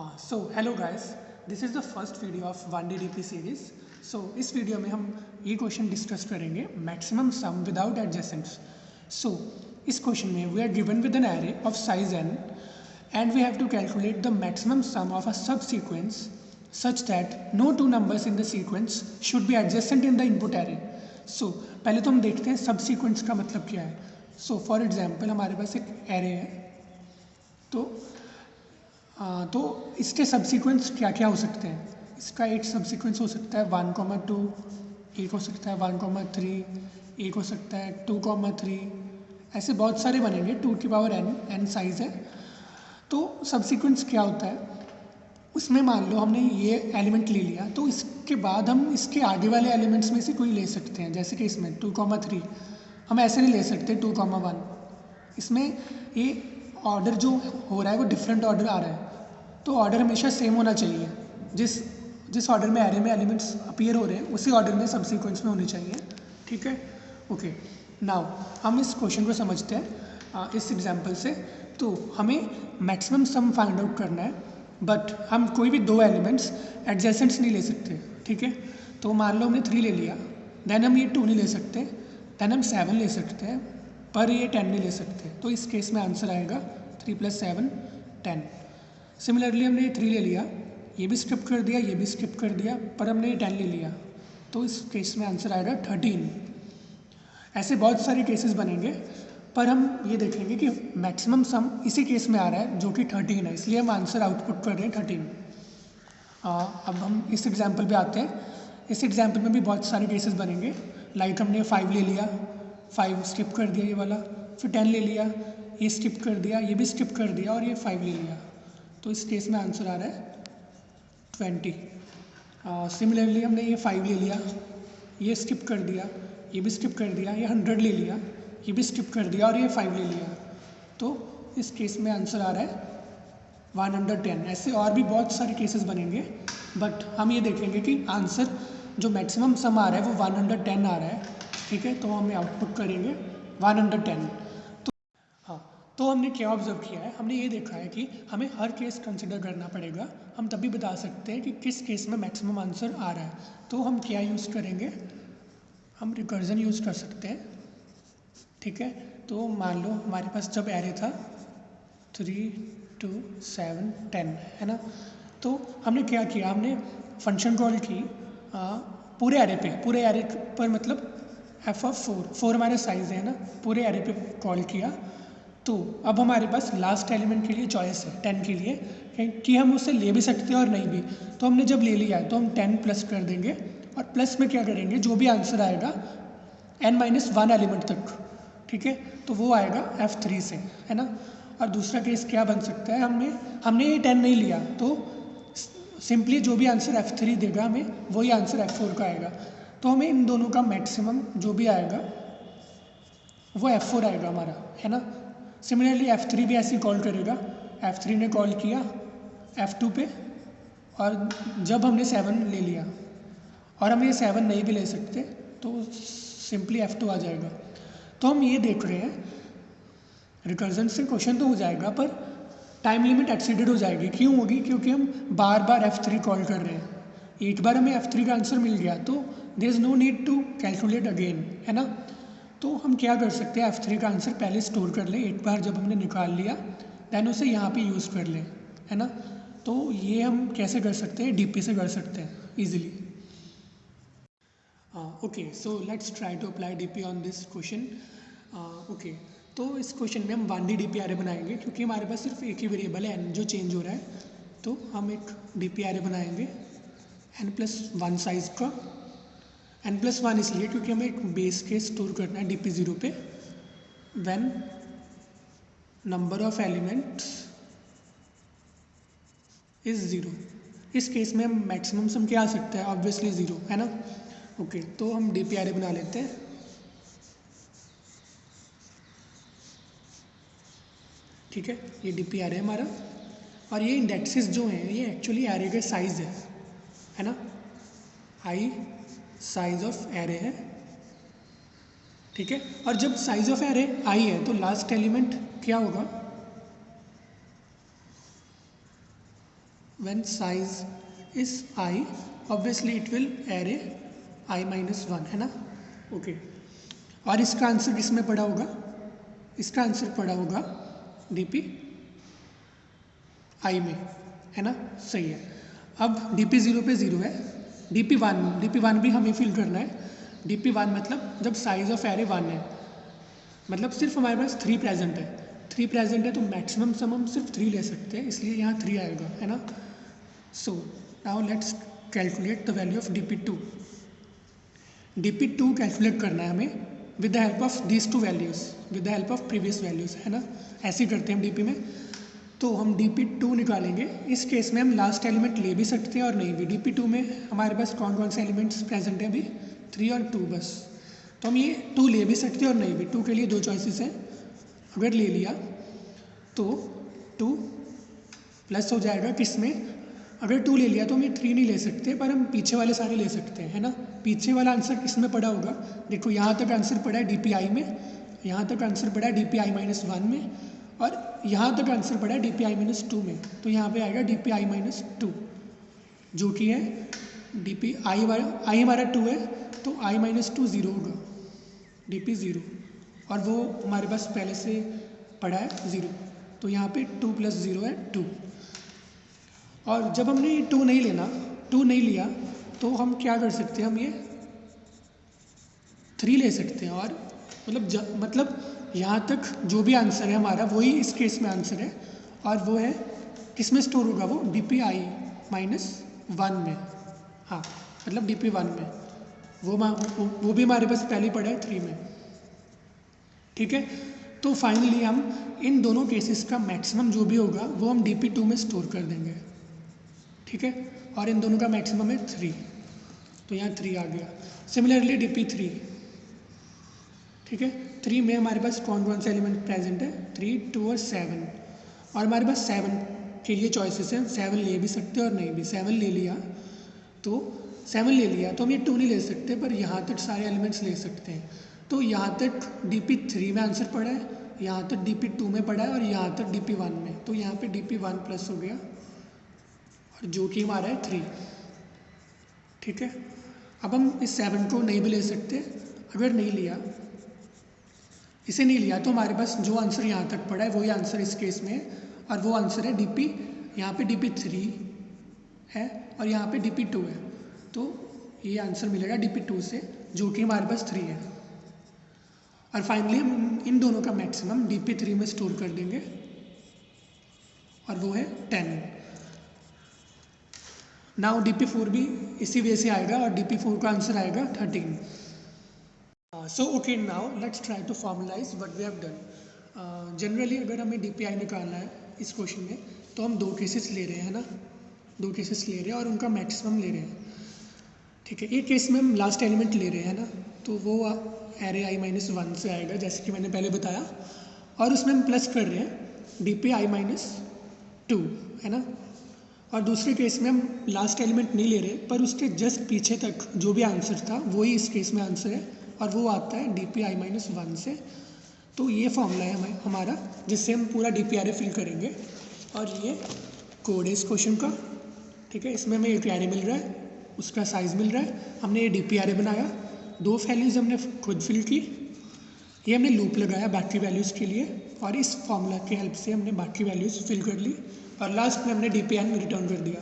Hello guys, this is the first video of 1DDP series. इस video में हम ये क्वेश्चन डिस्कस करेंगे, maximum sum without adjacents. So इस क्वेश्चन में we are given with an array of size n and we have to calculate the maximum sum of a subsequence such that no two numbers in the sequence should be adjacent in the input array. पहले तो हम देखते हैं subsequence का मतलब क्या है। For example हमारे पास एक एरे है, तो इसके सब्सीक्वेंस क्या क्या हो सकते हैं। इसका एक सब्सीक्वेंस हो सकता है 1,2, एक हो सकता है 1,3, एक हो सकता है 2,3, ऐसे बहुत सारे बनेंगे। 2 की पावर n साइज़ है। तो सब्सीक्वेंस क्या होता है, उसमें मान लो हमने ये एलिमेंट ले लिया, तो इसके बाद हम इसके आगे वाले एलिमेंट्स में से कोई ले सकते हैं। जैसे कि इसमें 2,3 हम ऐसे नहीं ले सकते 2,1। इसमें ये ऑर्डर जो हो रहा है वो डिफरेंट ऑर्डर आ रहा है, तो ऑर्डर हमेशा सेम होना चाहिए। जिस ऑर्डर में एरे में एलिमेंट्स अपीयर हो रहे हैं उसी ऑर्डर में सब्सीक्वेंस में होने चाहिए। ठीक है, ओके। नाउ हम इस क्वेश्चन को समझते हैं इस एग्जांपल से। तो हमें मैक्सिमम सम फाइंड आउट करना है, बट हम कोई भी दो एलिमेंट्स एडजेसेंट्स नहीं ले सकते। ठीक है, तो मान लो हमने 3 ले लिया, देन हम ये 2 नहीं ले सकते, देन हम 7 ले सकते हैं, पर ये 10 नहीं ले सकते। तो इस केस में आंसर आएगा 3 + 7 10। सिमिलरली हमने ये 3 ले लिया, ये भी स्किप कर दिया, ये भी स्किप कर दिया, पर हमने ये 10 ले लिया, तो इस केस में आंसर आएगा 13। ऐसे बहुत सारे केसेस बनेंगे, पर हम ये देखेंगे कि मैक्सिमम सम इसी केस में आ रहा है जो कि 13 है, इसलिए हम आंसर आउटपुट कर रहे हैं 13। अब हम इस एग्जाम्पल पे आते हैं। इस एग्जाम्पल में भी बहुत सारे केसेस बनेंगे। लाइक हमने 5 ले लिया, 5 स्किप कर दिया ये वाला, फिर 10 ले लिया, ये स्किप कर दिया, ये भी स्किप कर दिया, और ये 5 ले लिया, तो इस केस में आंसर आ रहा है 20। सिमिलरली हमने ये 5 ले लिया, ये स्किप कर दिया, ये भी स्किप कर दिया, ये 100 ले लिया, ये भी स्किप कर दिया, और ये 5 ले लिया, तो इस केस में आंसर आ रहा है 110। ऐसे और भी बहुत सारे केसेस बनेंगे, बट हम ये देखेंगे कि आंसर जो मैक्सिमम सम आ रहा है वो 110 आ रहा है। ठीक है, तो हमें आउटपुट करेंगे 110। तो हमने क्या ऑब्जर्व किया है, हमने ये देखा है कि हमें हर केस कंसिडर करना पड़ेगा, हम तभी बता सकते हैं कि किस केस में मैक्सिमम आंसर आ रहा है। तो हम क्या यूज़ करेंगे, हम रिकर्जन यूज़ कर सकते हैं। ठीक है, तो मान लो हमारे पास जब एरे था 3, 2, 7, 10 है ना, तो हमने क्या किया, हमने फंक्शन कॉल की पूरे एरे पर, मतलब f(4) हमारा साइज़ है ना, पूरे एरे पे कॉल किया। तो अब हमारे पास लास्ट एलिमेंट के लिए चॉइस है 10 के लिए, कि हम उसे ले भी सकते हैं और नहीं भी। तो हमने जब ले लिया तो हम 10 प्लस कर देंगे, और प्लस में क्या करेंगे, जो भी आंसर आएगा n-1 एलिमेंट तक, ठीक है, तो वो आएगा f3 से, है ना। और दूसरा केस क्या बन सकता है, हमने ये 10 नहीं लिया, तो सिंपली जो भी आंसर f3 देगा हमें वही आंसर f4 का आएगा। तो हमें इन दोनों का मैक्सिमम जो भी आएगा वो f4 आएगा हमारा, है ना। सिमिलरली f3 भी ऐसे ही कॉल करेगा, f3 ने कॉल किया f2 पे, और जब हमने 7 ले लिया और हम ये 7 नहीं भी ले सकते, तो सिंपली f2 आ जाएगा। तो हम ये देख रहे हैं रिकर्जन से क्वेश्चन तो हो जाएगा, पर टाइम लिमिट एक्सीडेड हो जाएगी। क्यों होगी, क्योंकि हम बार बार f3 कॉल कर रहे हैं। एक बार हमें f3 का आंसर मिल गया तो there is no need to calculate again, है ना। तो हम क्या कर सकते हैं, f3 का आंसर पहले स्टोर कर लें, एक बार जब हमने निकाल लिया दैन उसे यहाँ पे यूज़ कर लें, है ना। तो ये हम कैसे कर सकते हैं, डीपी से कर सकते हैं easily. Okay, so let's try to apply DP on this question. Okay, तो इस क्वेश्चन में हम 1D DP बनाएंगे, क्योंकि हमारे पास सिर्फ एक ही वेरिएबल है n जो चेंज हो रहा है। तो हम एक DP बनाएंगे n+1 साइज़ का। n+1 इसलिए क्योंकि हमें एक बेस केस स्टोर करना है DP0 पे, when number of elements is 0। इस केस में हम मैक्सिमम सम क्या आ सकता है, ऑब्वियसली 0, है ना। ओके, तो हम DP बना लेते हैं। ठीक है, ये DP है हमारा, और ये इंडेक्सेस जो हैं ये एक्चुअली एरे के साइज़ है ना। आई साइज ऑफ एरे है, ठीक है। और जब साइज ऑफ एरे आई है तो लास्ट एलिमेंट क्या होगा, when size is I obviously it will array i-1 है ना। ओके और इसका आंसर किसमें पड़ा होगा, इसका आंसर पड़ा होगा dp i में, है ना, सही है। अब dp 0 पे 0 है, dp 1 भी हमें फिल करना है। dp 1 मतलब जब साइज ऑफ एरे 1 है, मतलब सिर्फ हमारे पास 3 प्रेजेंट है, 3 प्रेजेंट है तो मैक्सिमम सम हम सिर्फ 3 ले सकते हैं, इसलिए यहाँ 3 आएगा, है ना। So now let's calculate the value of dp2। dp2 calculate करना है हमें with the help of these 2 values, with the help of previous values, है ना। ऐसे ही करते हैं हम dp में। तो हम dp2 निकालेंगे। इस केस में हम लास्ट एलिमेंट ले भी सकते हैं और नहीं भी। dp2 में हमारे पास कौन कौन से एलिमेंट्स प्रेजेंट हैं अभी, 3 और 2 बस। तो हम ये 2 ले भी सकते हैं और नहीं भी। 2 के लिए 2 चॉइसेस हैं, अगर ले लिया तो 2 प्लस हो जाएगा किस में, अगर 2 ले लिया तो हम ये 3 नहीं ले सकते, पर हम पीछे वाले सारे ले सकते हैं, है ना। पीछे वाला आंसर किस में पड़ा होगा, देखो यहाँ तक आंसर पड़ा है dpi में, यहाँ तक आंसर पड़ा है dpi-1 में, और यहाँ तक आंसर पड़ा है dpi-2 में। तो यहाँ पे आएगा dpi-2 जो कि है dpi i हमारा 2 है तो i-2 0 होगा, dp 0, और वो हमारे पास पहले से पड़ा है 0, तो यहाँ पे 2 + 0 है 2। और जब हमने ये 2 नहीं लिया तो हम क्या कर सकते हैं, हम ये 3 ले सकते हैं। और मतलब यहाँ तक जो भी आंसर है हमारा वही इस केस में आंसर है, और वो है किस में स्टोर होगा, वो dpi-1 में, हाँ मतलब dp1 में, वो भी हमारे पास पहले ही पड़ा है 3 में, ठीक है। तो फाइनली हम इन दोनों केसेस का मैक्सिमम जो भी होगा वो हम dp2 में स्टोर कर देंगे, ठीक है। और इन दोनों का मैक्सिमम है 3, तो यहाँ 3 आ गया। सिमिलरली dp3, ठीक है। 3 में हमारे पास कौन कौन से एलिमेंट प्रेजेंट है, 3, 2 और 7, और हमारे पास 7 के लिए चॉइसेस हैं, 7 ले भी सकते हैं और नहीं भी। 7 ले लिया तो हम ये 2 नहीं ले सकते, पर यहाँ तक सारे एलिमेंट्स ले सकते हैं। तो यहाँ तक dp3 में आंसर पड़ा है, यहाँ तक dp2 में पड़ा है, और यहाँ तक dp1 में, तो यहाँ पे dp1 प्लस हो गया, और जो कि हमारा है 3, ठीक है। अब हम इस 7 को नहीं भी ले सकते, अगर इसे नहीं लिया तो हमारे पास जो आंसर यहाँ तक पड़ा है वही आंसर इस केस में है, और वो आंसर है dp, यहाँ पे dp3 है और यहाँ पे dp2 है, तो ये आंसर मिलेगा dp2 से, जो कि हमारे पास 3 है। और फाइनली हम इन दोनों का मैक्सिमम dp3 में स्टोर कर देंगे, और वो है 10। नाउ dp4 भी इसी वे से आएगा, और dp4 का आंसर आएगा 13। So okay, now let's try to formalise what we have done. Generally अगर हमें dpi निकालना है इस क्वेश्चन में, तो हम 2 केसेस ले रहे हैं, है ना, 2 केसेस ले रहे हैं और उनका मैक्सिमम ले रहे हैं, ठीक है। एक केस में हम लास्ट एलिमेंट ले रहे हैं ना, तो वो एरे i-1 से आएगा, जैसे कि मैंने पहले बताया, और उसमें हम प्लस कर रहे हैं dpi-2, है ना। और दूसरे केस में हम लास्ट एलिमेंट नहीं ले रहे, पर उसके जस्ट पीछे तक जो भी आंसर था वही इस केस में आंसर है, और वो आता है dpi-1 से। तो ये फॉर्मूला है हमारा, जिससे हम पूरा dp एरे फिल करेंगे, और ये कोड है इस क्वेश्चन का, ठीक है। इसमें हमें एक एरे मिल रहा है, उसका साइज़ मिल रहा है, हमने ये dp एरे बनाया, 2 वैल्यूज़ हमने खुद फिल की, ये हमने लूप लगाया बाकी वैल्यूज़ के लिए, और इस फॉर्मूला की हेल्प से हमने बाकी वैल्यूज़ फिल कर ली, और लास्ट में हमने dpn रिटर्न कर दिया।